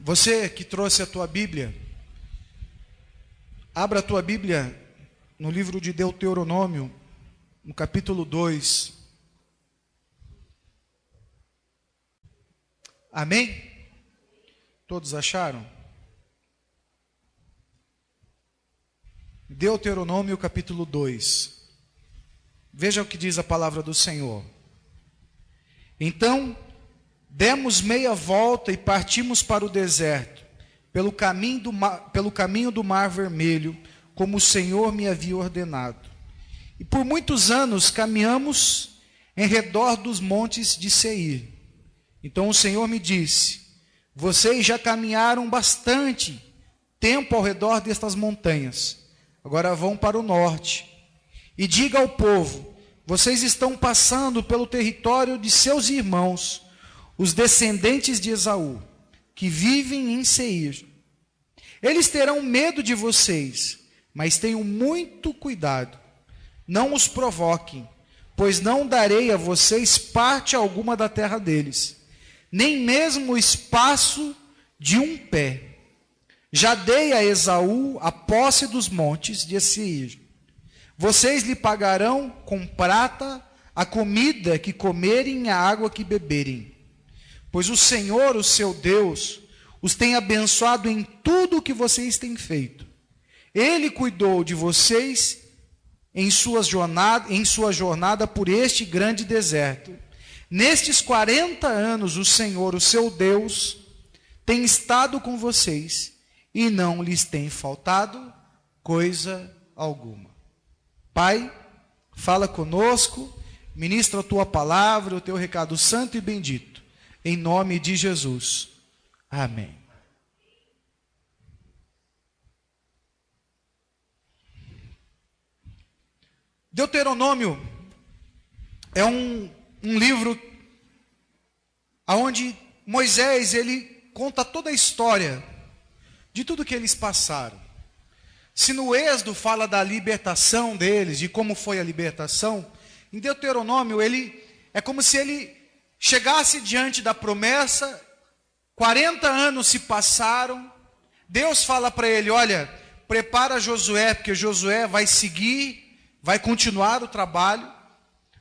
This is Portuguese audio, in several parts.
Você que trouxe a tua Bíblia, abra a tua Bíblia no livro de Deuteronômio, no capítulo 2. Amém? Todos acharam? Deuteronômio capítulo 2. Veja o que diz a palavra do Senhor. Então, demos meia volta e partimos para o deserto, pelo caminho do Mar Vermelho, como o Senhor me havia ordenado. E por muitos anos caminhamos em redor dos montes de Seir. Então o Senhor me disse: vocês já caminharam bastante tempo ao redor destas montanhas. Agora vão para o norte. E diga ao povo: vocês estão passando pelo território de seus irmãos, os descendentes de Esaú, que vivem em Seir. Eles terão medo de vocês, mas tenham muito cuidado. Não os provoquem, pois não darei a vocês parte alguma da terra deles, nem mesmo o espaço de um pé. Já dei a Esaú a posse dos montes de Seir. Vocês lhe pagarão com prata a comida que comerem e a água que beberem. Pois o Senhor, o seu Deus, os tem abençoado em tudo o que vocês têm feito. Ele cuidou de vocês em sua jornada por este grande deserto. Nestes 40 anos, o Senhor, o seu Deus, tem estado com vocês e não lhes tem faltado coisa alguma. Pai, fala conosco, ministra a tua palavra, o teu recado santo e bendito, em nome de Jesus. Amém. Deuteronômio é um livro onde Moisés ele conta toda a história de tudo que eles passaram. Se no Êxodo fala da libertação deles, de como foi a libertação, em Deuteronômio ele é como se ele chegasse diante da promessa. 40 anos se passaram, Deus fala para ele: olha, prepara Josué, porque Josué vai seguir, vai continuar o trabalho,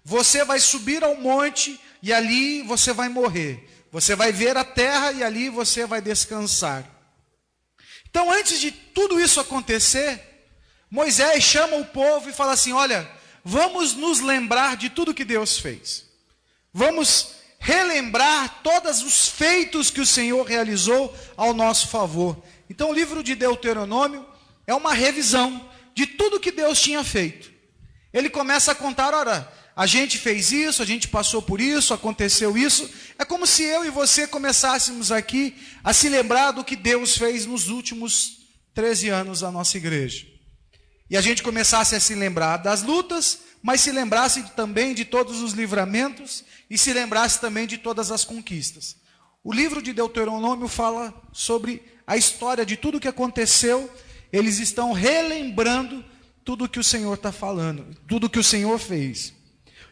você vai subir ao monte e ali você vai morrer, você vai ver a terra e ali você vai descansar. Então, antes de tudo isso acontecer, Moisés chama o povo e fala assim: olha, vamos nos lembrar de tudo que Deus fez, vamos relembrar todos os feitos que o Senhor realizou ao nosso favor. Então o livro de Deuteronômio é uma revisão de tudo que Deus tinha feito. Ele começa a contar: olha, a gente fez isso, a gente passou por isso, aconteceu isso. É como se eu e você começássemos aqui a se lembrar do que Deus fez nos últimos 13 anos da nossa igreja. E a gente começasse a se lembrar das lutas, mas se lembrasse também de todos os livramentos e se lembrasse também de todas as conquistas. O livro de Deuteronômio fala sobre a história de tudo que aconteceu. Eles estão relembrando tudo que o Senhor está falando, tudo que o Senhor fez.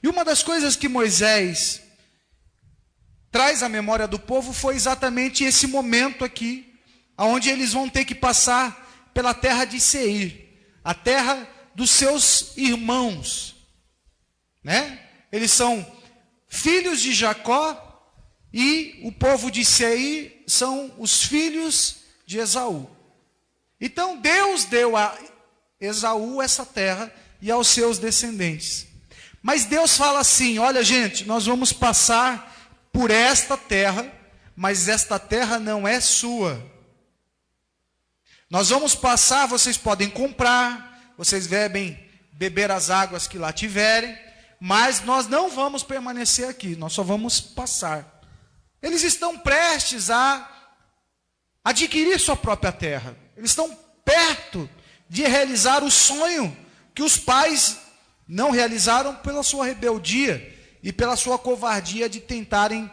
E uma das coisas que Moisés traz à memória do povo foi exatamente esse momento aqui, onde eles vão ter que passar pela terra de Seir, a terra dos seus irmãos, né? Eles são filhos de Jacó e o povo de Seir são os filhos de Esaú. Então Deus deu a Esaú essa terra e aos seus descendentes. Mas Deus fala assim: olha gente, nós vamos passar por esta terra, mas esta terra não é sua. Nós vamos passar, vocês podem comprar, vocês devem beber as águas que lá tiverem, mas nós não vamos permanecer aqui, nós só vamos passar. Eles estão prestes a adquirir sua própria terra. Eles estão perto de realizar o sonho que os pais não realizaram pela sua rebeldia e pela sua covardia de tentarem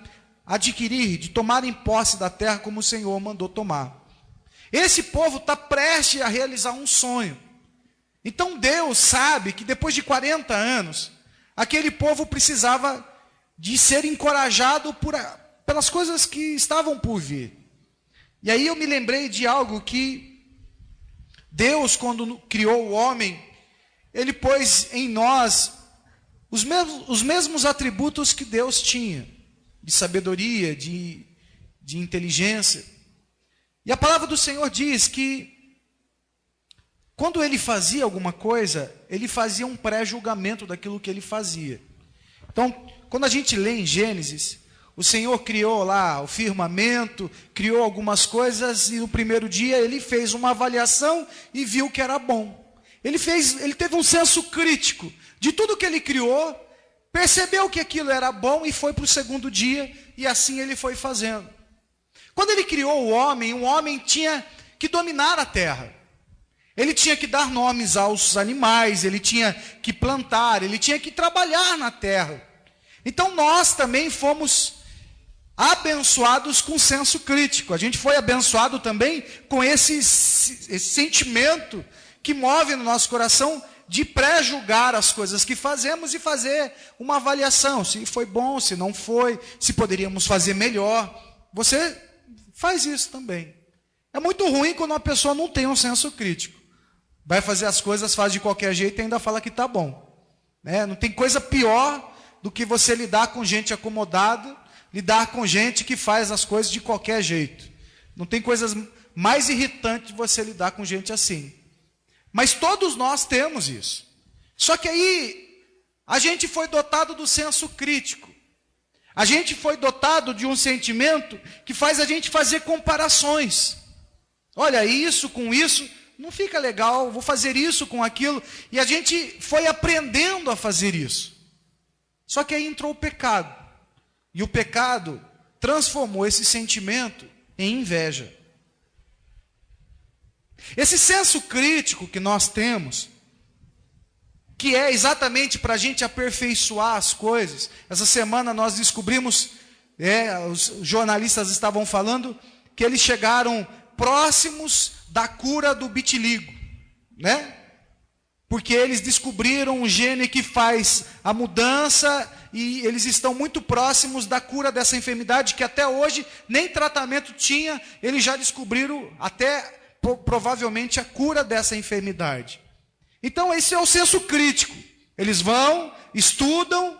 adquirir, de tomarem posse da terra como o Senhor mandou tomar. Esse povo está prestes a realizar um sonho. Então Deus sabe que depois de 40 anos, aquele povo precisava de ser encorajado pelas coisas que estavam por vir. E aí eu me lembrei de algo que Deus, quando criou o homem, Ele pôs em nós os mesmos atributos que Deus tinha, de sabedoria, de inteligência. E a palavra do Senhor diz que quando Ele fazia alguma coisa, Ele fazia um pré-julgamento daquilo que Ele fazia. Então, quando a gente lê em Gênesis, o Senhor criou lá o firmamento, criou algumas coisas, e no primeiro dia Ele fez uma avaliação e viu que era bom. Ele teve um senso crítico de tudo que Ele criou, percebeu que aquilo era bom e foi para o segundo dia, e assim Ele foi fazendo. Quando Ele criou o homem tinha que dominar a terra. Ele tinha que dar nomes aos animais, ele tinha que plantar, ele tinha que trabalhar na terra. Então nós também fomos abençoados com senso crítico. A gente foi abençoado também com esse sentimento que move no nosso coração de pré-julgar as coisas que fazemos e fazer uma avaliação, se foi bom, se não foi, se poderíamos fazer melhor. Você faz isso também. É muito ruim quando uma pessoa não tem um senso crítico. Vai fazer as coisas, faz de qualquer jeito e ainda fala que está bom. Não tem coisa pior do que você lidar com gente acomodada, lidar com gente que faz as coisas de qualquer jeito. Não tem coisas mais irritantes de você lidar com gente assim. Mas todos nós temos isso. Só que aí a gente foi dotado do senso crítico. A gente foi dotado de um sentimento que faz a gente fazer comparações. Olha, isso com isso não fica legal, vou fazer isso com aquilo. E a gente foi aprendendo a fazer isso. Só que aí entrou o pecado. E o pecado transformou esse sentimento em inveja. Esse senso crítico que nós temos, que é exatamente para a gente aperfeiçoar as coisas. Essa semana nós descobrimos, os jornalistas estavam falando, que eles chegaram próximos da cura do vitiligo, né? Porque eles descobriram um gene que faz a mudança e eles estão muito próximos da cura dessa enfermidade, que até hoje nem tratamento tinha, eles já descobriram até provavelmente a cura dessa enfermidade. Então esse é o senso crítico. Eles vão, estudam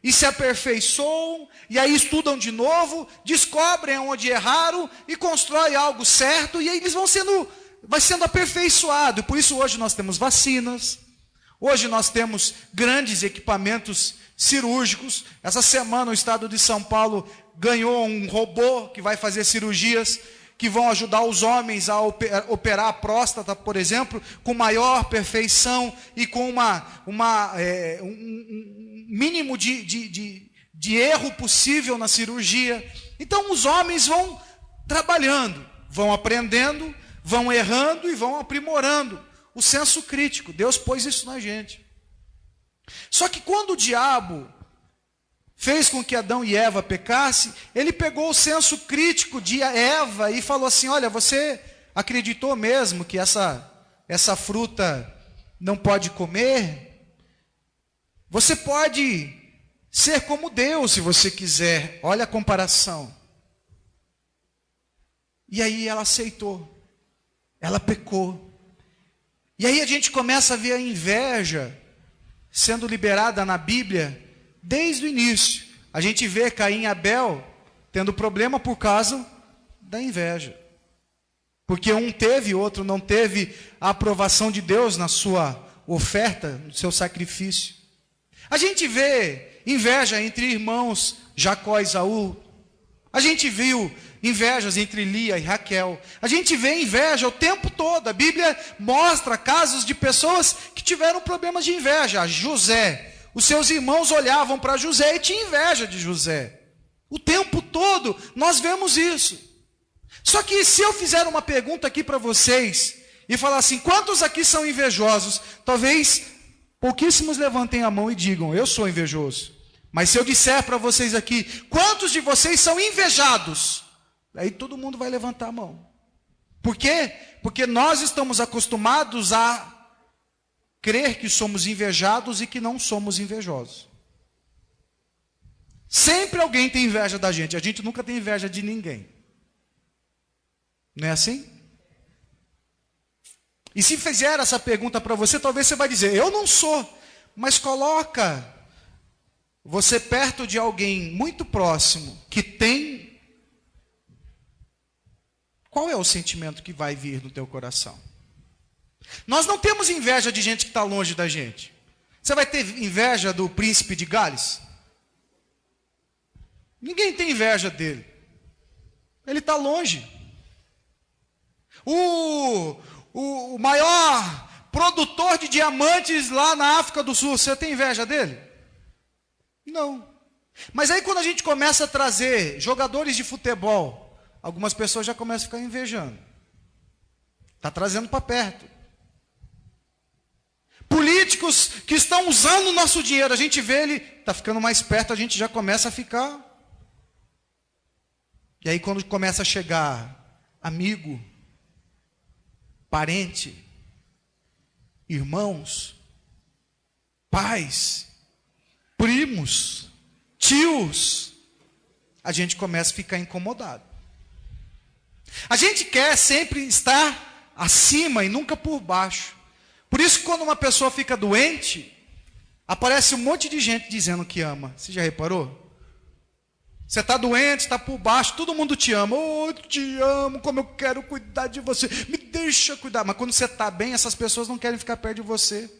e se aperfeiçoam, e aí estudam de novo, descobrem onde erraram e constroem algo certo, e aí eles vai sendo aperfeiçoado. Por isso hoje nós temos vacinas, hoje nós temos grandes equipamentos cirúrgicos. Essa semana o estado de São Paulo ganhou um robô que vai fazer cirurgias que vão ajudar os homens a operar a próstata, por exemplo, com maior perfeição e com um mínimo de erro possível na cirurgia. Então os homens vão trabalhando, vão aprendendo, vão errando e vão aprimorando o senso crítico. Deus pôs isso na gente. Só que quando o diabo fez com que Adão e Eva pecassem, ele pegou o senso crítico de Eva e falou assim: olha, você acreditou mesmo que essa fruta não pode comer? Você pode ser como Deus se você quiser. Olha a comparação. E aí ela aceitou. Ela pecou. E aí a gente começa a ver a inveja sendo liberada na Bíblia desde o início. A gente vê Caim e Abel tendo problema por causa da inveja. Porque um teve, o outro não teve a aprovação de Deus na sua oferta, no seu sacrifício. A gente vê inveja entre irmãos Jacó e Esaú. A gente viu invejas entre Lia e Raquel. A gente vê inveja o tempo todo. A Bíblia mostra casos de pessoas que tiveram problemas de inveja. José, os seus irmãos olhavam para José e tinham inveja de José. O tempo todo nós vemos isso. Só que se eu fizer uma pergunta aqui para vocês e falar assim: quantos aqui são invejosos? Talvez pouquíssimos levantem a mão e digam: eu sou invejoso. Mas se eu disser para vocês aqui: quantos de vocês são invejados? Aí todo mundo vai levantar a mão. Por quê? Porque nós estamos acostumados a crer que somos invejados e que não somos invejosos. Sempre alguém tem inveja da gente. A gente nunca tem inveja de ninguém. Não é assim? E se fizer essa pergunta para você, talvez você vai dizer, eu não sou. Mas coloca você perto de alguém muito próximo que tem. Qual é o sentimento que vai vir no teu coração? Nós não temos inveja de gente que está longe da gente. Você vai ter inveja do príncipe de Gales? Ninguém tem inveja dele. Ele está longe. O maior produtor de diamantes lá na África do Sul, você tem inveja dele? Não. Mas aí quando a gente começa a trazer jogadores de futebol, algumas pessoas já começam a ficar invejando. Está trazendo para perto. Políticos que estão usando o nosso dinheiro, a gente vê ele, está ficando mais perto, a gente já começa a ficar. E aí quando começa a chegar amigo, parente, irmãos, pais, primos, tios, a gente começa a ficar incomodado. A gente quer sempre estar acima e nunca por baixo. Por isso, quando uma pessoa fica doente, aparece um monte de gente dizendo que ama. Você já reparou? Você está doente, está por baixo, todo mundo te ama. Oh, eu te amo, como eu quero cuidar de você. Me deixa cuidar. Mas quando você está bem, essas pessoas não querem ficar perto de você.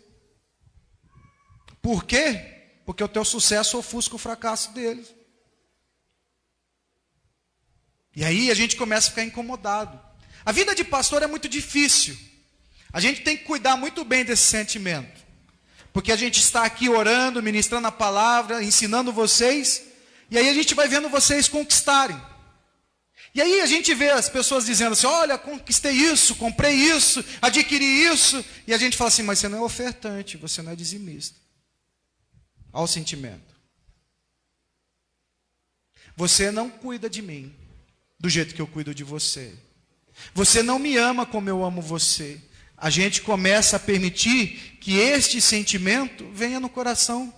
Por quê? Porque o teu sucesso ofusca o fracasso deles. E aí a gente começa a ficar incomodado. A vida de pastor é muito difícil. A gente tem que cuidar muito bem desse sentimento. Porque a gente está aqui orando, ministrando a palavra, ensinando vocês. E aí a gente vai vendo vocês conquistarem. E aí a gente vê as pessoas dizendo assim, olha, conquistei isso, comprei isso, adquiri isso. E a gente fala assim, mas você não é ofertante, você não é dizimista. Olha o sentimento. Você não cuida de mim do jeito que eu cuido de você. Você não me ama como eu amo você. A gente começa a permitir que este sentimento venha no coração.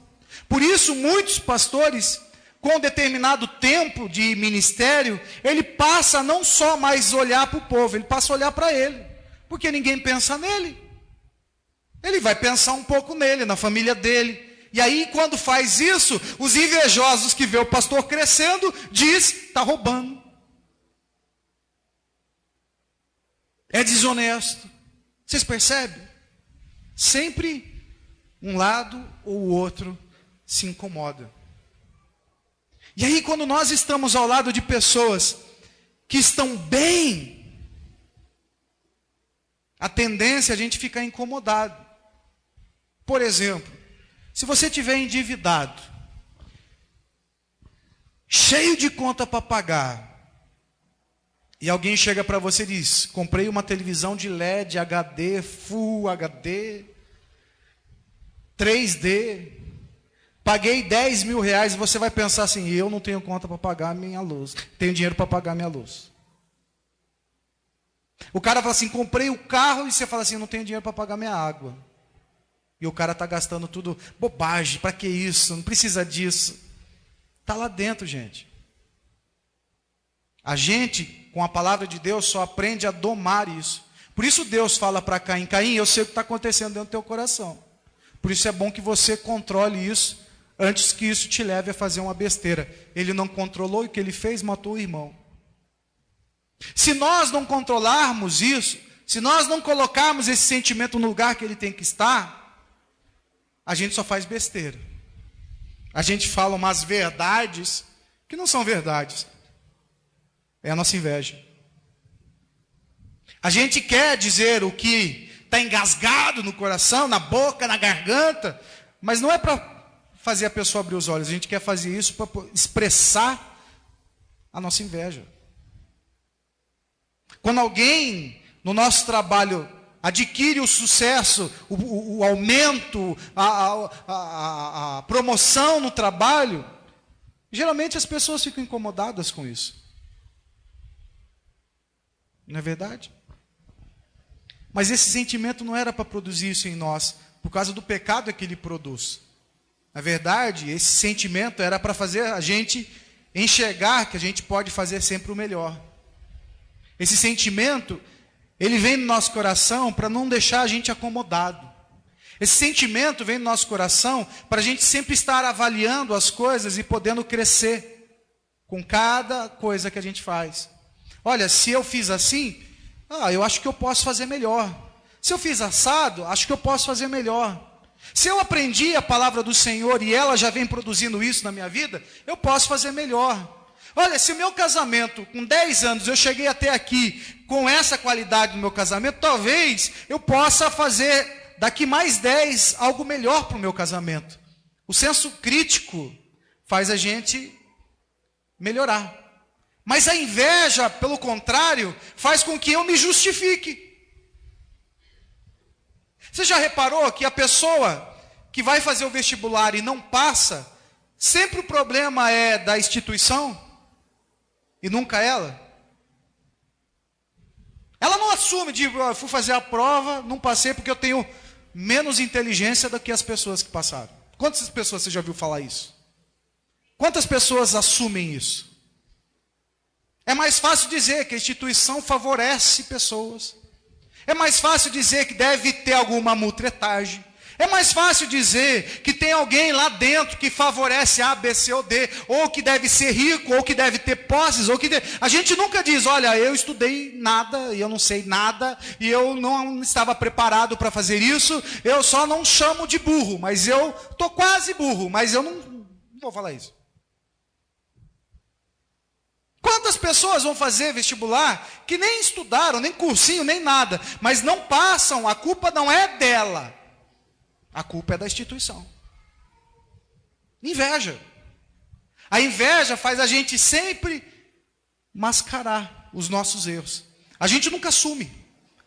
Por isso, muitos pastores, com um determinado tempo de ministério, ele passa a não só mais olhar para o povo, ele passa a olhar para ele. Porque ninguém pensa nele. Ele vai pensar um pouco nele, na família dele. E aí, quando faz isso, os invejosos que vê o pastor crescendo, diz, está roubando. É desonesto. Vocês percebem? Sempre um lado ou o outro se incomoda. E aí, quando nós estamos ao lado de pessoas que estão bem, a tendência é a gente ficar incomodado. Por exemplo, se você estiver endividado, cheio de conta para pagar, e alguém chega para você e diz, comprei uma televisão de LED, HD, Full HD, 3D, paguei 10 mil reais, e você vai pensar assim, eu não tenho conta para pagar a minha luz, tenho dinheiro para pagar a minha luz. O cara fala assim, comprei o carro, e você fala assim, eu não tenho dinheiro para pagar minha água. E o cara está gastando tudo, bobagem, para que isso, não precisa disso. Está lá dentro, gente. A gente, com a palavra de Deus, só aprende a domar isso. Por isso Deus fala para Caim, Caim, eu sei o que está acontecendo dentro do teu coração. Por isso é bom que você controle isso, antes que isso te leve a fazer uma besteira. Ele não controlou e o que ele fez, matou o irmão. Se nós não controlarmos isso, se nós não colocarmos esse sentimento no lugar que ele tem que estar, a gente só faz besteira. A gente fala umas verdades que não são verdades. É a nossa inveja. A gente quer dizer o que está engasgado no coração, na boca, na garganta, mas não é para fazer a pessoa abrir os olhos. A gente quer fazer isso para expressar a nossa inveja. Quando alguém no nosso trabalho adquire o sucesso, o aumento, a promoção no trabalho, geralmente as pessoas ficam incomodadas com isso. Não é verdade? Mas esse sentimento não era para produzir isso em nós, por causa do pecado é que ele produz. Na verdade, esse sentimento era para fazer a gente enxergar que a gente pode fazer sempre o melhor. Esse sentimento, ele vem no nosso coração para não deixar a gente acomodado. Esse sentimento vem no nosso coração para a gente sempre estar avaliando as coisas e podendo crescer com cada coisa que a gente faz. Olha, se eu fiz assim, eu acho que eu posso fazer melhor. Se eu fiz assado, acho que eu posso fazer melhor. Se eu aprendi a palavra do Senhor e ela já vem produzindo isso na minha vida, eu posso fazer melhor. Olha, se o meu casamento, com 10 anos, eu cheguei até aqui com essa qualidade do meu casamento, talvez eu possa fazer daqui mais 10 algo melhor para o meu casamento. O senso crítico faz a gente melhorar. Mas a inveja, pelo contrário, faz com que eu me justifique. Você já reparou que a pessoa que vai fazer o vestibular e não passa, sempre o problema é da instituição e nunca ela? Ela não assume, eu fui fazer a prova, não passei porque eu tenho menos inteligência do que as pessoas que passaram. Quantas pessoas você já viu falar isso? Quantas pessoas assumem isso? É mais fácil dizer que a instituição favorece pessoas. É mais fácil dizer que deve ter alguma mutretagem. É mais fácil dizer que tem alguém lá dentro que favorece A, B, C ou D, ou que deve ser rico, ou que deve ter posses, ou que a gente nunca diz, olha, eu estudei nada, e eu não sei nada, e eu não estava preparado para fazer isso, eu só não chamo de burro, mas eu estou quase burro, mas eu não vou falar isso. Quantas pessoas vão fazer vestibular que nem estudaram, nem cursinho, nem nada, mas não passam, a culpa não é dela. A culpa é da instituição. Inveja. A inveja faz a gente sempre mascarar os nossos erros. A gente nunca assume.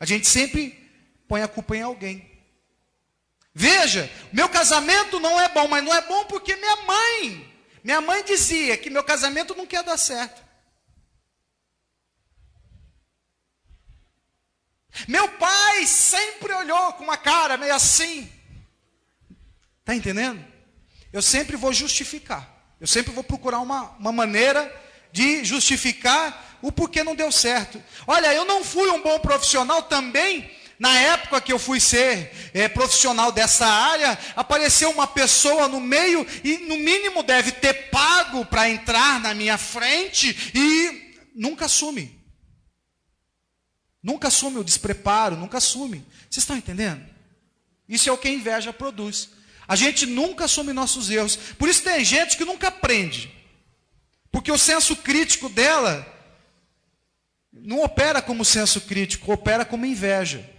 A gente sempre põe a culpa em alguém. Veja, meu casamento não é bom, mas não é bom porque minha mãe dizia que meu casamento não quer dar certo. Meu pai sempre olhou com uma cara meio assim. Está entendendo? Eu sempre vou justificar. Eu sempre vou procurar uma maneira de justificar o porquê não deu certo. Olha, eu não fui um bom profissional também. Na época que eu fui ser profissional dessa área, apareceu uma pessoa no meio e no mínimo deve ter pago para entrar na minha frente e nunca assume. Nunca assume o despreparo, nunca assume. Vocês estão entendendo? Isso é o que a inveja produz. A gente nunca assume nossos erros. Por isso tem gente que nunca aprende. Porque o senso crítico dela não opera como senso crítico, opera como inveja.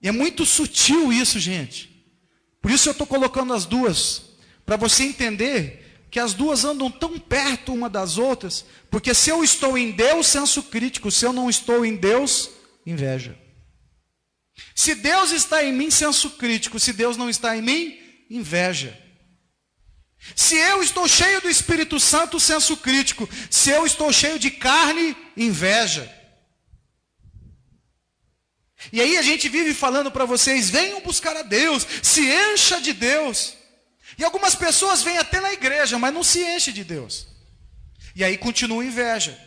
E é muito sutil isso, gente. Por isso eu estou colocando as duas, para você entender que as duas andam tão perto uma das outras, porque se eu estou em Deus, senso crítico, se eu não estou em Deus, inveja. Se Deus está em mim, senso crítico, se Deus não está em mim, inveja. Se eu estou cheio do Espírito Santo, senso crítico, se eu estou cheio de carne, inveja. E aí a gente vive falando para vocês, venham buscar a Deus, se encha de Deus. E algumas pessoas vêm até na igreja, mas não se enche de Deus. E aí continua inveja.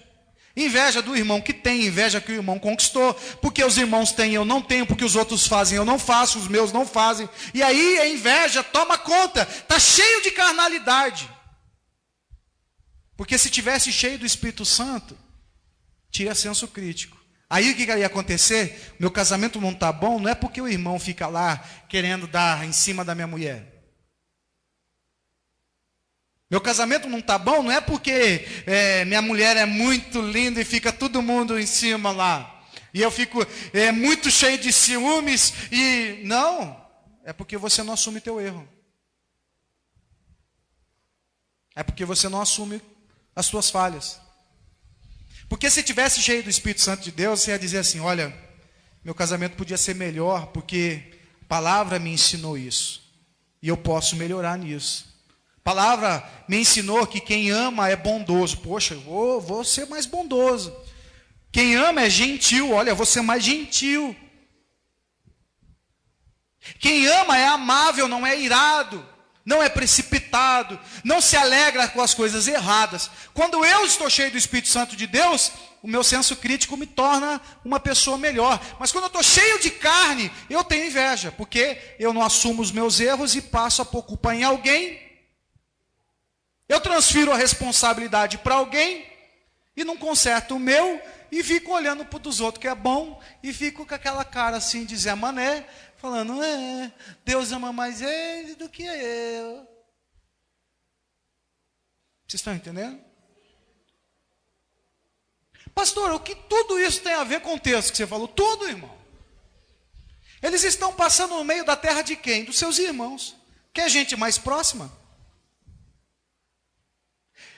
Inveja do irmão que tem, inveja que o irmão conquistou, porque os irmãos têm, eu não tenho, porque os outros fazem, eu não faço, os meus não fazem. E aí a inveja toma conta, está cheio de carnalidade. Porque se tivesse cheio do Espírito Santo, tira senso crítico. Aí o que ia acontecer? Meu casamento não está bom, não é porque o irmão fica lá querendo dar em cima da minha mulher. Meu casamento não está bom, não é porque minha mulher é muito linda e fica todo mundo em cima lá. E eu fico muito cheio de ciúmes e... Não, é porque você não assume teu erro. É porque você não assume as suas falhas. Porque se tivesse cheio do Espírito Santo de Deus, você ia dizer assim, olha, meu casamento podia ser melhor porque a palavra me ensinou isso. E eu posso melhorar nisso. A palavra me ensinou que quem ama é bondoso. Poxa, eu vou ser mais bondoso. Quem ama é gentil. Olha, eu vou ser mais gentil. Quem ama é amável, não é irado. não é precipitado, não se alegra com as coisas erradas. Quando eu estou cheio do Espírito Santo de Deus, o meu senso crítico me torna uma pessoa melhor. Mas quando eu estou cheio de carne, eu tenho inveja, porque eu não assumo os meus erros e passo a pôr culpa em alguém. Eu transfiro a responsabilidade para alguém e não conserto o meu e fico olhando para o dos outros que é bom e fico com aquela cara assim de Zé Mané, falando, Deus ama mais ele do que eu. Vocês estão entendendo? Pastor, o que tudo isso tem a ver com o texto que você falou? Tudo, irmão. Eles estão passando no meio da terra de quem? Dos seus irmãos. Que é gente mais próxima.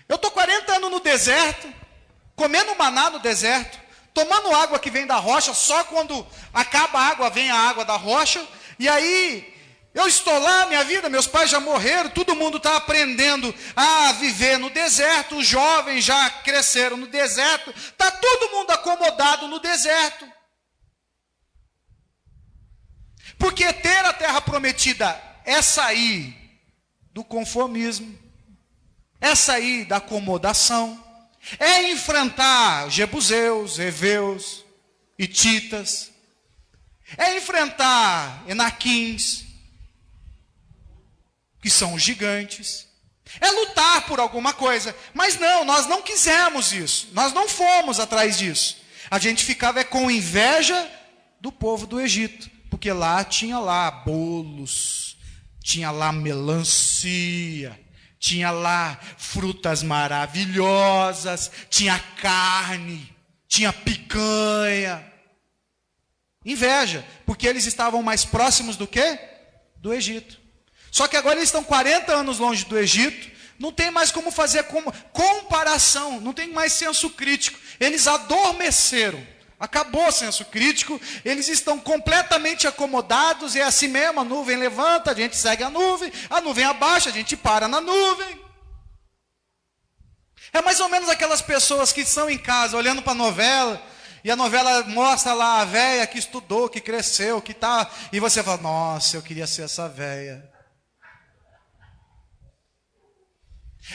Eu estou 40 anos no deserto, comendo maná no deserto, tomando água que vem da rocha, só quando acaba a água, vem a água da rocha, e aí eu estou lá, minha vida, meus pais já morreram, todo mundo está aprendendo a viver no deserto, os jovens já cresceram no deserto, está todo mundo acomodado no deserto. Porque ter a terra prometida é sair do conformismo, é sair da acomodação, é enfrentar jebuseus, heveus, hititas, é enfrentar enaquins, que são os gigantes, é lutar por alguma coisa. Mas não, nós não quisemos isso, nós não fomos atrás disso. A gente ficava com inveja do povo do Egito, porque lá tinha lá bolos, tinha lá melancia, tinha lá frutas maravilhosas, tinha carne, tinha picanha. Inveja, porque eles estavam mais próximos do quê? Do Egito. Só que agora eles estão 40 anos longe do Egito, não tem mais como fazer comparação, não tem mais senso crítico. Eles adormeceram, acabou o senso crítico, eles estão completamente acomodados, e é assim mesmo, a nuvem levanta, a gente segue a nuvem abaixa, a gente para na nuvem. É mais ou menos aquelas pessoas que estão em casa, olhando para a novela, e a novela mostra lá a véia que estudou, que cresceu, que tá, e você fala, nossa, eu queria ser essa véia.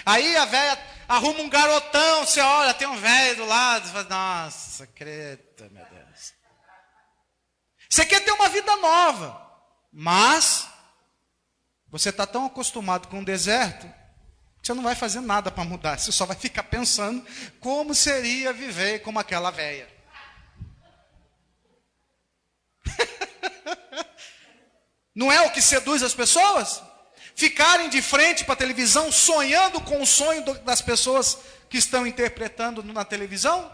Aí a véia arruma um garotão, você olha, tem um velho do lado, você fala, nossa, creta, meu Deus. Você quer ter uma vida nova, mas você está tão acostumado com o deserto, que você não vai fazer nada para mudar, você só vai ficar pensando como seria viver como aquela véia. Não é o que seduz as pessoas? Ficarem de frente para a televisão, sonhando com o sonho das pessoas que estão interpretando na televisão?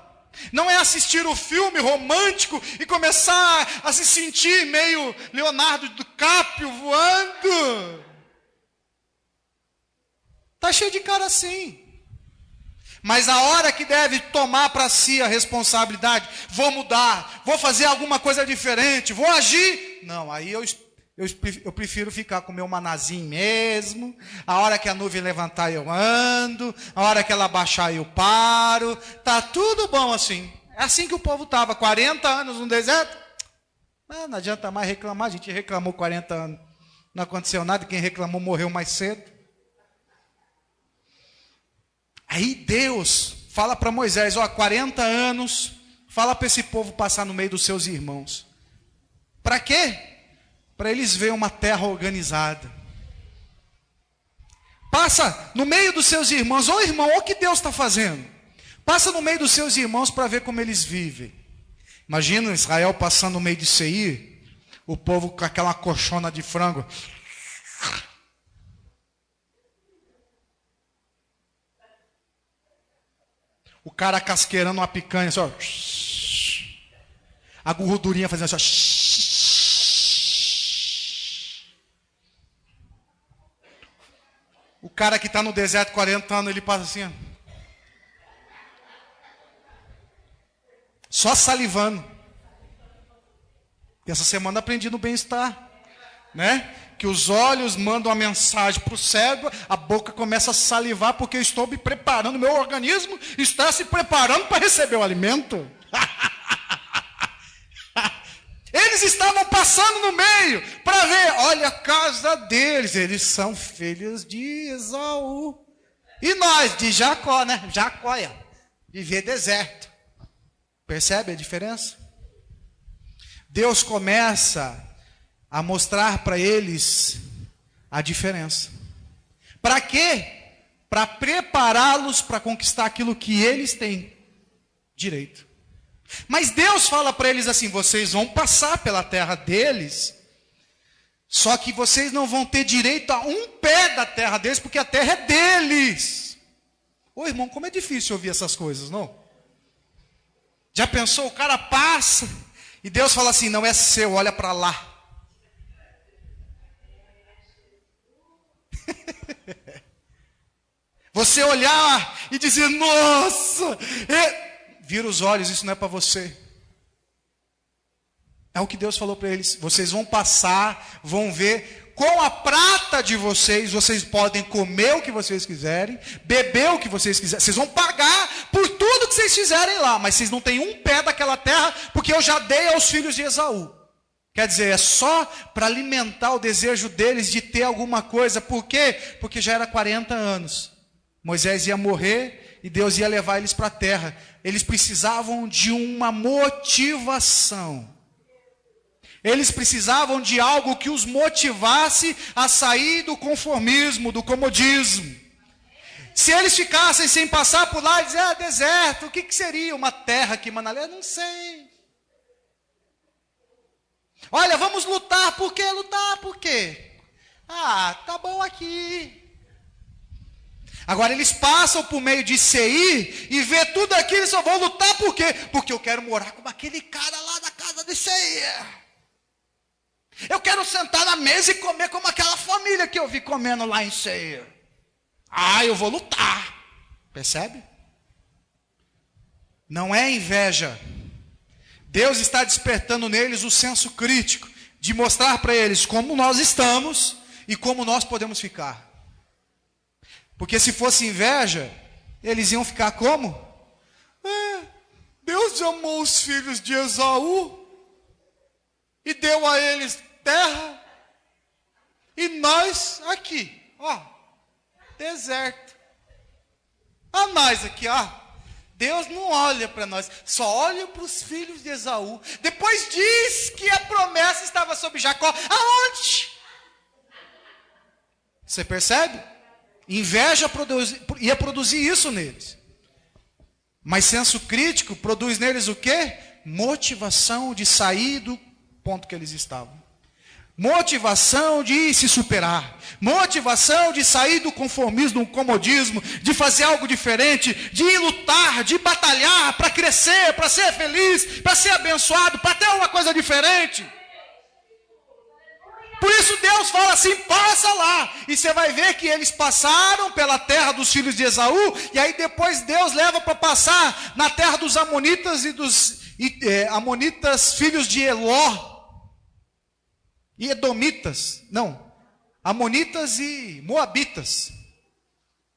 Não é assistir o filme romântico e começar a se sentir meio Leonardo DiCaprio voando? Está cheio de cara assim. Mas a hora que deve tomar para si a responsabilidade, vou mudar, vou fazer alguma coisa diferente, vou agir. Não, aí eu prefiro ficar com o meu manazinho mesmo. A hora que a nuvem levantar eu ando, a hora que ela baixar eu paro. Tá tudo bom assim. É assim que o povo estava, 40 anos no deserto. Mas não adianta mais reclamar, a gente reclamou 40 anos. Não aconteceu nada, quem reclamou morreu mais cedo. Aí Deus fala para Moisés, 40 anos, fala para esse povo passar no meio dos seus irmãos. Para quê? Para eles verem uma terra organizada. Passa no meio dos seus irmãos. Irmão, olha o que Deus está fazendo. Passa no meio dos seus irmãos para ver como eles vivem. Imagina Israel passando no meio de Seir, o povo com aquela coxona de frango. O cara casqueirando uma picanha, só. A gordurinha fazendo assim, O cara que está no deserto 40 anos, ele passa assim, ó. Só salivando. E essa semana aprendi no bem-estar, né? Que os olhos mandam uma mensagem para o cérebro, a boca começa a salivar, porque eu estou me preparando, meu organismo está se preparando para receber o alimento. Eles estavam passando no meio para ver, olha a casa deles, eles são filhos de Esaú. E nós, de Jacó, né? Jacóia, viver deserto. Percebe a diferença? Deus começa a mostrar para eles a diferença. Para quê? Para prepará-los para conquistar aquilo que eles têm direito. Mas Deus fala para eles assim: vocês vão passar pela terra deles, só que vocês não vão ter direito a um pé da terra deles, porque a terra é deles. Ô irmão, como é difícil ouvir essas coisas, não? Já pensou? O cara passa e Deus fala assim: não é seu, olha para lá. Você olhar e dizer: nossa, vira os olhos, isso não é para você. É o que Deus falou para eles: vocês vão passar, vão ver, com a prata de vocês, vocês podem comer o que vocês quiserem, beber o que vocês quiserem, vocês vão pagar por tudo que vocês fizerem lá, mas vocês não têm um pé daquela terra, porque eu já dei aos filhos de Esaú. Quer dizer, é só para alimentar o desejo deles de ter alguma coisa. Por quê? Porque já era 40 anos. Moisés ia morrer e Deus ia levar eles para a terra. Eles precisavam de uma motivação. Eles precisavam de algo que os motivasse a sair do conformismo, do comodismo. Se eles ficassem sem passar por lá e dizer: deserto, o que seria? Uma terra que emana leite? Não sei. Olha, vamos lutar. Por quê? Lutar por quê? Tá bom aqui. Agora eles passam por meio de Seir e vê tudo aquilo, eles só vão lutar por quê? Porque eu quero morar como aquele cara lá da casa de Seir. Eu quero sentar na mesa e comer como aquela família que eu vi comendo lá em Seir. Eu vou lutar. Percebe? Não é inveja. Deus está despertando neles o senso crítico de mostrar para eles como nós estamos e como nós podemos ficar. Porque se fosse inveja, eles iam ficar como? Deus amou os filhos de Esaú e deu a eles terra, e nós aqui, deserto. Nós aqui, Deus não olha para nós, só olha para os filhos de Esaú. Depois diz que a promessa estava sobre Jacó. Aonde? Você percebe? Inveja ia produzir isso neles. Mas senso crítico produz neles o quê? Motivação de sair do ponto que eles estavam. Motivação de se superar. Motivação de sair do conformismo, do comodismo, de fazer algo diferente, de ir lutar, de batalhar para crescer, para ser feliz, para ser abençoado, para ter uma coisa diferente. Por isso Deus fala assim: passa lá. E você vai ver que eles passaram pela terra dos filhos de Esaú, e aí depois Deus leva para passar na terra dos amonitas e dos amonitas, filhos de Eló. E edomitas, amonitas e moabitas,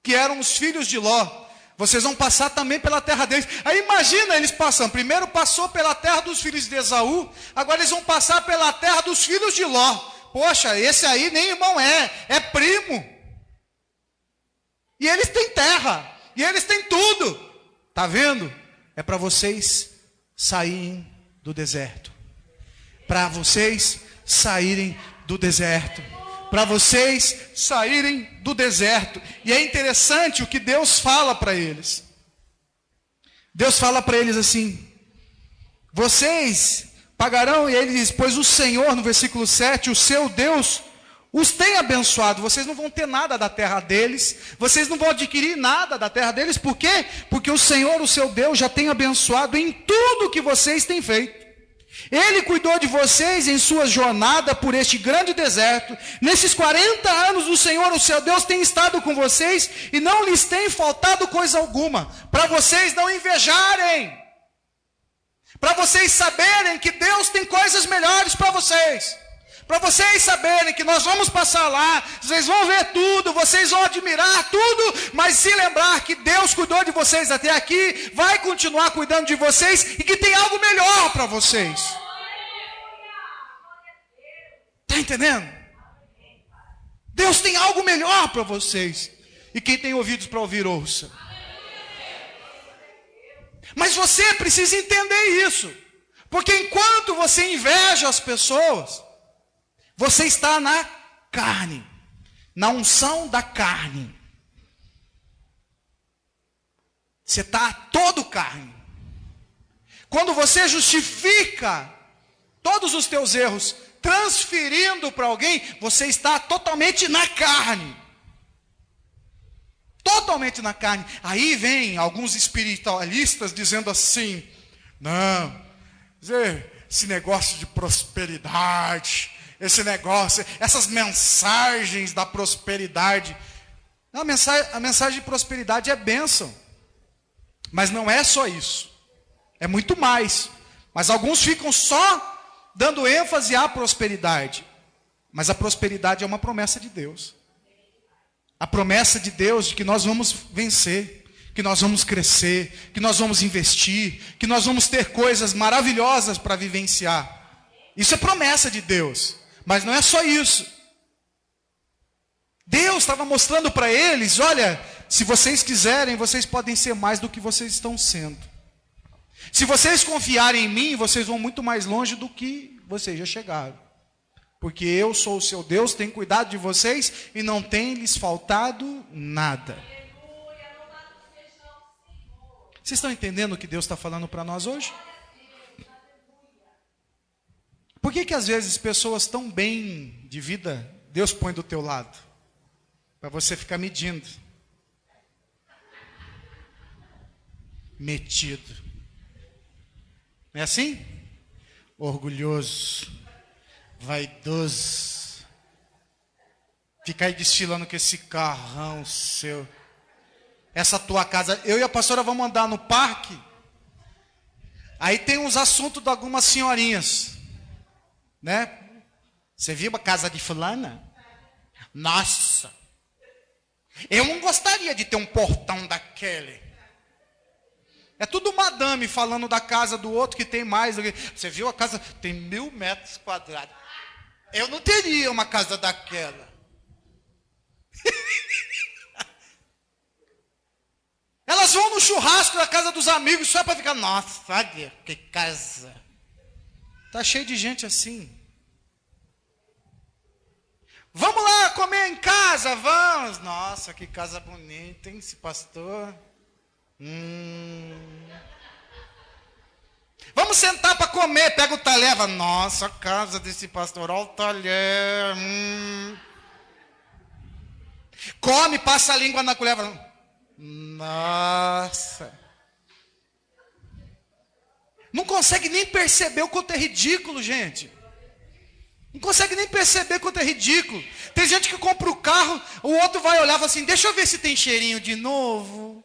que eram os filhos de Ló. Vocês vão passar também pela terra deles. Aí imagina eles passando. Primeiro passou pela terra dos filhos de Esaú, agora eles vão passar pela terra dos filhos de Ló. Poxa, esse aí nem irmão é primo. E eles têm terra, e eles têm tudo. Tá vendo? É para vocês saírem do deserto. Para vocês saírem do deserto. Para vocês saírem do deserto. E é interessante o que Deus fala para eles. Deus fala para eles assim: vocês pagarão, e ele diz: pois o Senhor, no versículo 7, o seu Deus os tem abençoado. Vocês não vão ter nada da terra deles, vocês não vão adquirir nada da terra deles. Por quê? Porque o Senhor, o seu Deus, já tem abençoado em tudo que vocês têm feito. Ele cuidou de vocês em sua jornada por este grande deserto. Nesses 40 anos o Senhor, o seu Deus, tem estado com vocês e não lhes tem faltado coisa alguma, para vocês não invejarem, para vocês saberem que Deus tem coisas melhores para vocês, para vocês saberem que nós vamos passar lá, vocês vão ver tudo, vocês vão admirar tudo, mas se lembrar que Deus cuidou de vocês até aqui, vai continuar cuidando de vocês e que tem algo melhor para vocês. entendendo? Deus tem algo melhor para vocês. E quem tem ouvidos para ouvir, ouça. Mas você precisa entender isso. Porque enquanto você inveja as pessoas, você está na carne, na unção da carne. Você está todo carne. Quando você justifica todos os teus erros, transferindo para alguém, você está totalmente na carne. Totalmente na carne. Aí vem alguns espiritualistas dizendo assim: não, esse negócio de prosperidade, esse negócio, essas mensagens da prosperidade. Não, a mensagem de prosperidade é bênção. Mas não é só isso. É muito mais. Mas alguns ficam só dando ênfase à prosperidade. Mas a prosperidade é uma promessa de Deus. A promessa de Deus de que nós vamos vencer, que nós vamos crescer, que nós vamos investir, que nós vamos ter coisas maravilhosas para vivenciar. Isso é promessa de Deus. Mas não é só isso. Deus estava mostrando para eles: olha, se vocês quiserem, vocês podem ser mais do que vocês estão sendo. Se vocês confiarem em mim, vocês vão muito mais longe do que vocês já chegaram. Porque eu sou o seu Deus, tenho cuidado de vocês e não tem lhes faltado nada. Vocês estão entendendo o que Deus está falando para nós hoje? Por que às vezes pessoas tão bem de vida, Deus põe do teu lado? Para você ficar medindo. Metido. Não é assim? Orgulhoso. Vaidoso. Ficar aí desfilando com esse carrão seu. Essa tua casa. Eu e a pastora vamos andar no parque. Aí tem uns assuntos de algumas senhorinhas. Né? Você viu a casa de fulana? Nossa! Eu não gostaria de ter um portão daquele. É tudo madame falando da casa do outro que tem mais. Você viu a casa? Tem 1000 metros quadrados. Eu não teria uma casa daquela. Elas vão no churrasco da casa dos amigos só para ficar: nossa, olha que casa. Tá cheio de gente assim. Vamos lá comer em casa, vamos. Nossa, que casa bonita, hein, esse pastor. Vamos sentar para comer, pega o talher. Nossa, a casa desse pastor, olha o talher. Come, passa a língua na colher. Nossa. Não consegue nem perceber o quanto é ridículo, gente. Não consegue nem perceber quanto é ridículo. Tem gente que compra o carro, o outro vai olhar e fala assim: deixa eu ver se tem cheirinho de novo.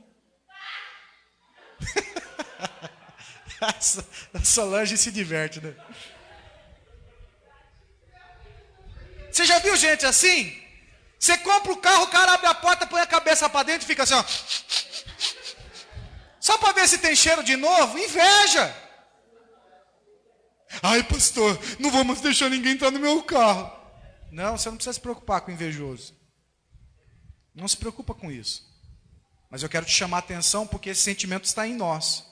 A Solange se diverte, né? Você já viu gente assim? Você compra o carro, o cara abre a porta, põe a cabeça para dentro e fica assim, ó. Só para ver se tem cheiro de novo. Inveja. Ai, pastor, não vamos deixar ninguém entrar no meu carro. Não, você não precisa se preocupar com o invejoso. Não se preocupa com isso. Mas eu quero te chamar a atenção porque esse sentimento está em nós.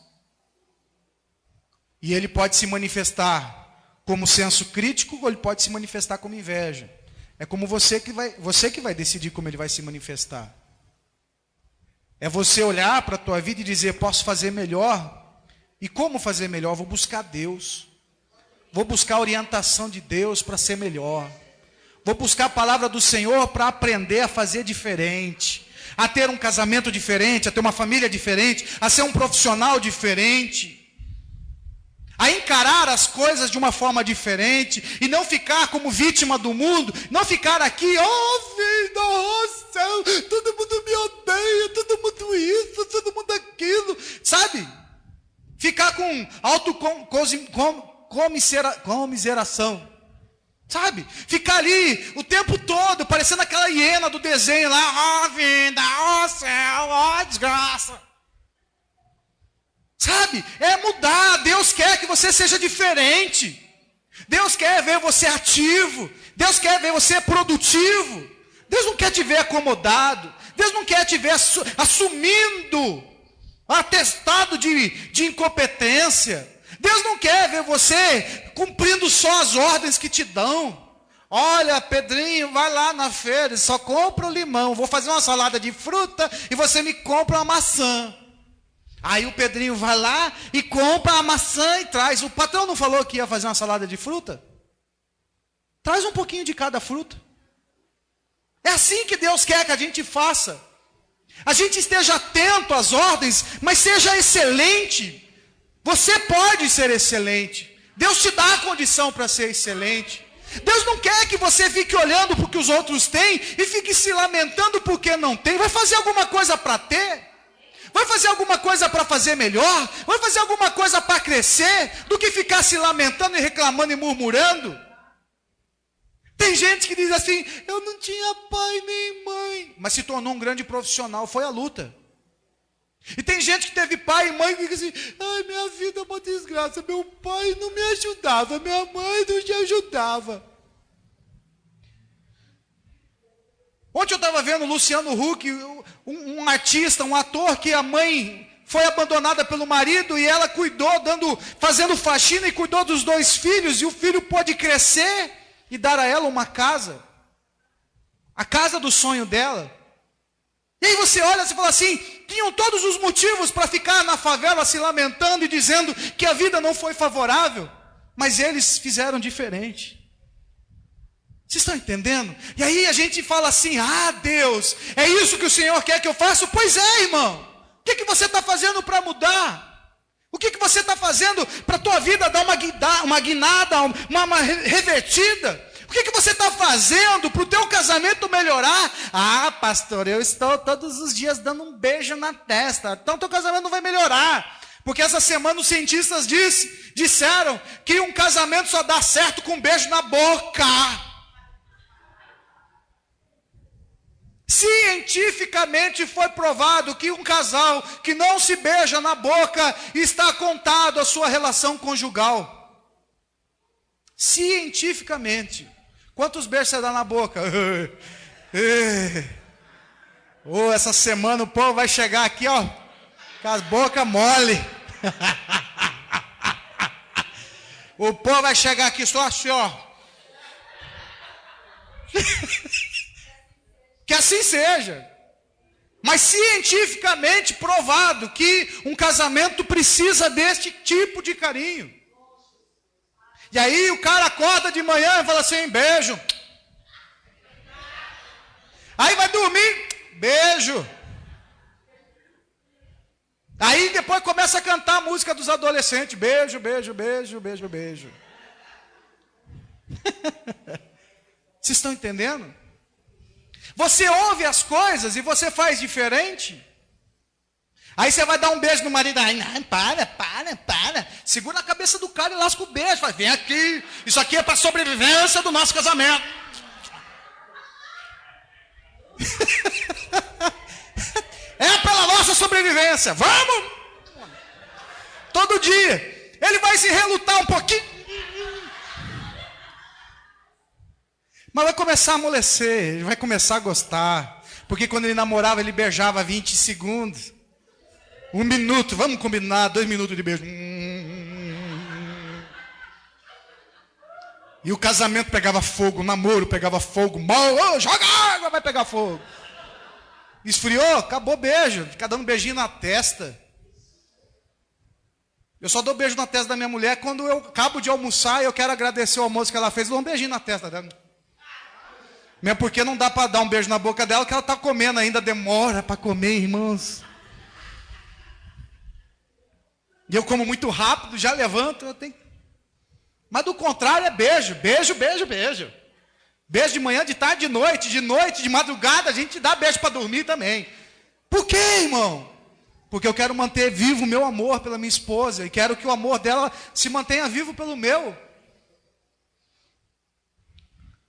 E ele pode se manifestar como senso crítico ou ele pode se manifestar como inveja. É como você que vai decidir como ele vai se manifestar. É você olhar para a tua vida e dizer: posso fazer melhor. E como fazer melhor? Vou buscar Deus. Vou buscar a orientação de Deus para ser melhor. Vou buscar a palavra do Senhor para aprender a fazer diferente. A ter um casamento diferente, a ter uma família diferente, a ser um profissional diferente. A encarar as coisas de uma forma diferente e não ficar como vítima do mundo, não ficar aqui, oh vida, oh céu, todo mundo me odeia, todo mundo isso, todo mundo aquilo, sabe? Ficar com comiseração, sabe? Ficar ali o tempo todo, parecendo aquela hiena do desenho lá, oh vida, oh céu, oh desgraça. Sabe? É mudar. Deus quer que você seja diferente. Deus quer ver você ativo. Deus quer ver você produtivo. Deus não quer te ver acomodado. Deus não quer te ver assumindo atestado de incompetência. Deus não quer ver você cumprindo só as ordens que te dão. Olha, Pedrinho, vai lá na feira, só compra o limão. Vou fazer uma salada de fruta e você me compra uma maçã. Aí o Pedrinho vai lá e compra a maçã e traz. O patrão não falou que ia fazer uma salada de fruta? Traz um pouquinho de cada fruta. É assim que Deus quer que a gente faça. A gente esteja atento às ordens, mas seja excelente. Você pode ser excelente. Deus te dá a condição para ser excelente. Deus não quer que você fique olhando para o que os outros têm e fique se lamentando porque não tem. Vai fazer alguma coisa para ter? Vai fazer alguma coisa para fazer melhor? Vai fazer alguma coisa para crescer? Do que ficar se lamentando e reclamando e murmurando? Tem gente que diz assim, eu não tinha pai nem mãe, mas se tornou um grande profissional, foi a luta. E tem gente que teve pai e mãe que diz assim, ai, minha vida é uma desgraça, meu pai não me ajudava, minha mãe não te ajudava. Ontem eu estava vendo o Luciano Huck, um artista, um ator que a mãe foi abandonada pelo marido e ela cuidou, fazendo faxina e cuidou dos 2 filhos, e o filho pôde crescer e dar a ela uma casa, a casa do sonho dela. E aí você olha e fala assim, tinham todos os motivos para ficar na favela se lamentando e dizendo que a vida não foi favorável, mas eles fizeram diferente. Vocês estão entendendo? E aí a gente fala assim, ah, Deus, é isso que o Senhor quer que eu faça? Pois é, irmão. O que você está fazendo para mudar? O que você está fazendo para a tua vida dar uma guinada, uma revertida? O que você está fazendo para o teu casamento melhorar? Ah, pastor, eu estou todos os dias dando um beijo na testa. Então teu casamento não vai melhorar. Porque essa semana os cientistas disseram que um casamento só dá certo com um beijo na boca. Cientificamente foi provado que um casal que não se beija na boca está contado a sua relação conjugal. Cientificamente. Quantos beijos você dá na boca? Essa semana o povo vai chegar aqui, ó, com as bocas mole. O povo vai chegar aqui só assim, ó. Que assim seja. Mas cientificamente provado que um casamento precisa deste tipo de carinho. E aí o cara acorda de manhã e fala assim, beijo. Aí vai dormir, beijo. Aí depois começa a cantar a música dos adolescentes, beijo, beijo, beijo, beijo, beijo. Vocês estão entendendo? Você ouve as coisas e você faz diferente. Aí você vai dar um beijo no marido. Ai, não, para. Segura a cabeça do cara e lasca o beijo. Fala, vem aqui. Isso aqui é para a sobrevivência do nosso casamento. É pela nossa sobrevivência. Vamos! Todo dia. Ele vai se relutar um pouquinho. Mas vai começar a amolecer. Ele vai começar a gostar. Porque quando ele namorava, ele beijava 20 segundos. 1 minuto, vamos combinar, 2 minutos de beijo. E o casamento pegava fogo, o namoro pegava fogo. Joga água, vai pegar fogo. Esfriou, acabou o beijo. Fica dando beijinho na testa. Eu só dou beijo na testa da minha mulher quando eu acabo de almoçar e eu quero agradecer o almoço que ela fez. Eu dou um beijinho na testa dela. Mesmo porque não dá para dar um beijo na boca dela, que ela está comendo ainda, demora para comer, irmãos. E eu como muito rápido, já levanto, eu tenho... Mas do contrário é beijo, beijo, beijo, beijo. Beijo de manhã, de tarde, de noite, de madrugada, a gente dá beijo para dormir também. Por quê, irmão? Porque eu quero manter vivo o meu amor pela minha esposa, e quero que o amor dela se mantenha vivo pelo meu.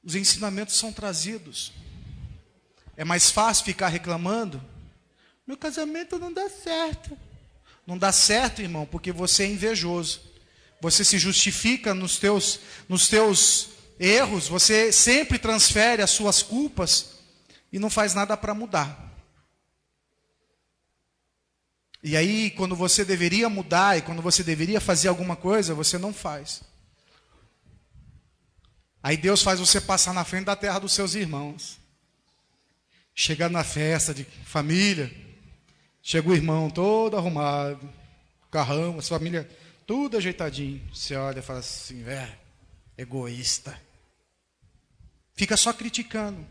Os ensinamentos são trazidos. É mais fácil ficar reclamando. Meu casamento não dá certo. Não dá certo, irmão, porque você é invejoso. Você se justifica nos teus erros, você sempre transfere as suas culpas e não faz nada para mudar. E aí, quando você deveria mudar e quando você deveria fazer alguma coisa, você não faz. Aí Deus faz você passar na frente da terra dos seus irmãos. Chegar na festa de família, chega o irmão todo arrumado, carrão, a família tudo ajeitadinho. Você olha e fala assim, egoísta. Fica só criticando.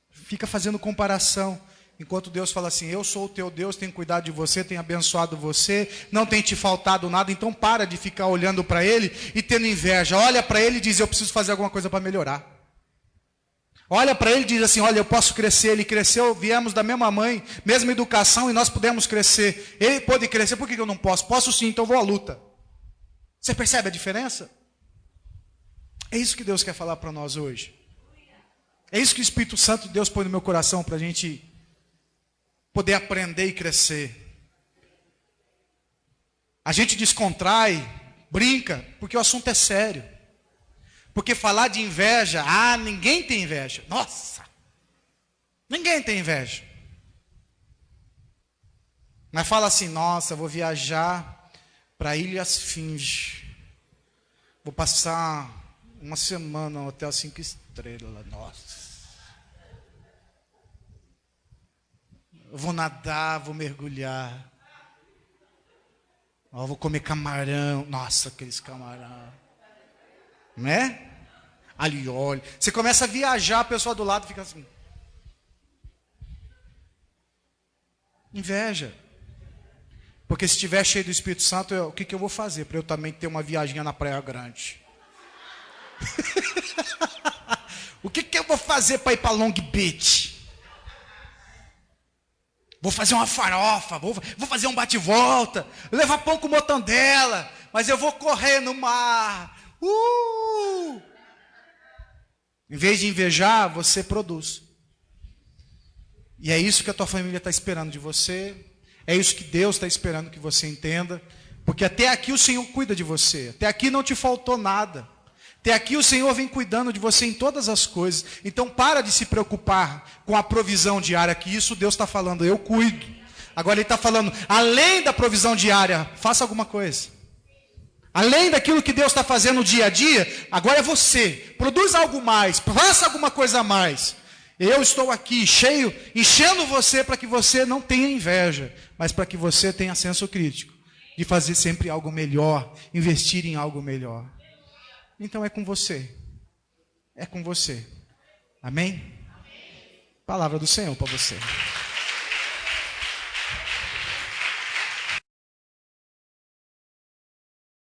Fica fazendo comparação. Enquanto Deus fala assim, eu sou o teu Deus, tenho cuidado de você, tenho abençoado você, não tem te faltado nada, então para de ficar olhando para Ele e tendo inveja. Olha para Ele e diz, eu preciso fazer alguma coisa para melhorar. Olha para Ele e diz assim, olha, eu posso crescer. Ele cresceu, viemos da mesma mãe, mesma educação e nós pudemos crescer. Ele pôde crescer, por que eu não posso? Posso sim, então vou à luta. Você percebe a diferença? É isso que Deus quer falar para nós hoje. É isso que o Espírito Santo de Deus põe no meu coração para a gente poder aprender e crescer. A gente descontrai, brinca, porque o assunto é sério. Porque falar de inveja, ninguém tem inveja. Nossa, ninguém tem inveja. Mas fala assim, nossa, vou viajar para Ilhas Finge. Vou passar uma semana no hotel 5 estrelas. Nossa. Eu vou nadar, vou mergulhar. Eu vou comer camarão. Nossa, aqueles camarão. Né? Ali, olha. Você começa a viajar, a pessoa do lado fica assim. Inveja. Porque se estiver cheio do Espírito Santo, o que eu vou fazer? Para eu também ter uma viaginha na Praia Grande. O que eu vou fazer para ir para Long Beach? Vou fazer uma farofa, vou fazer um bate-volta, levar pão com mortandela, mas eu vou correr no mar. Em vez de invejar, você produz. E é isso que a tua família está esperando de você. É isso que Deus está esperando que você entenda. Porque até aqui o Senhor cuida de você. Até aqui não te faltou nada. Até aqui o Senhor vem cuidando de você em todas as coisas. Então para de se preocupar com a provisão diária, que isso Deus está falando, eu cuido. Agora Ele está falando, além da provisão diária, faça alguma coisa. Além daquilo que Deus está fazendo no dia a dia, agora é você. Produza algo mais, faça alguma coisa a mais. Eu estou aqui enchendo você para que você não tenha inveja, mas para que você tenha senso crítico, de fazer sempre algo melhor, investir em algo melhor. Então é com você. É com você. Amém? Palavra do Senhor para você.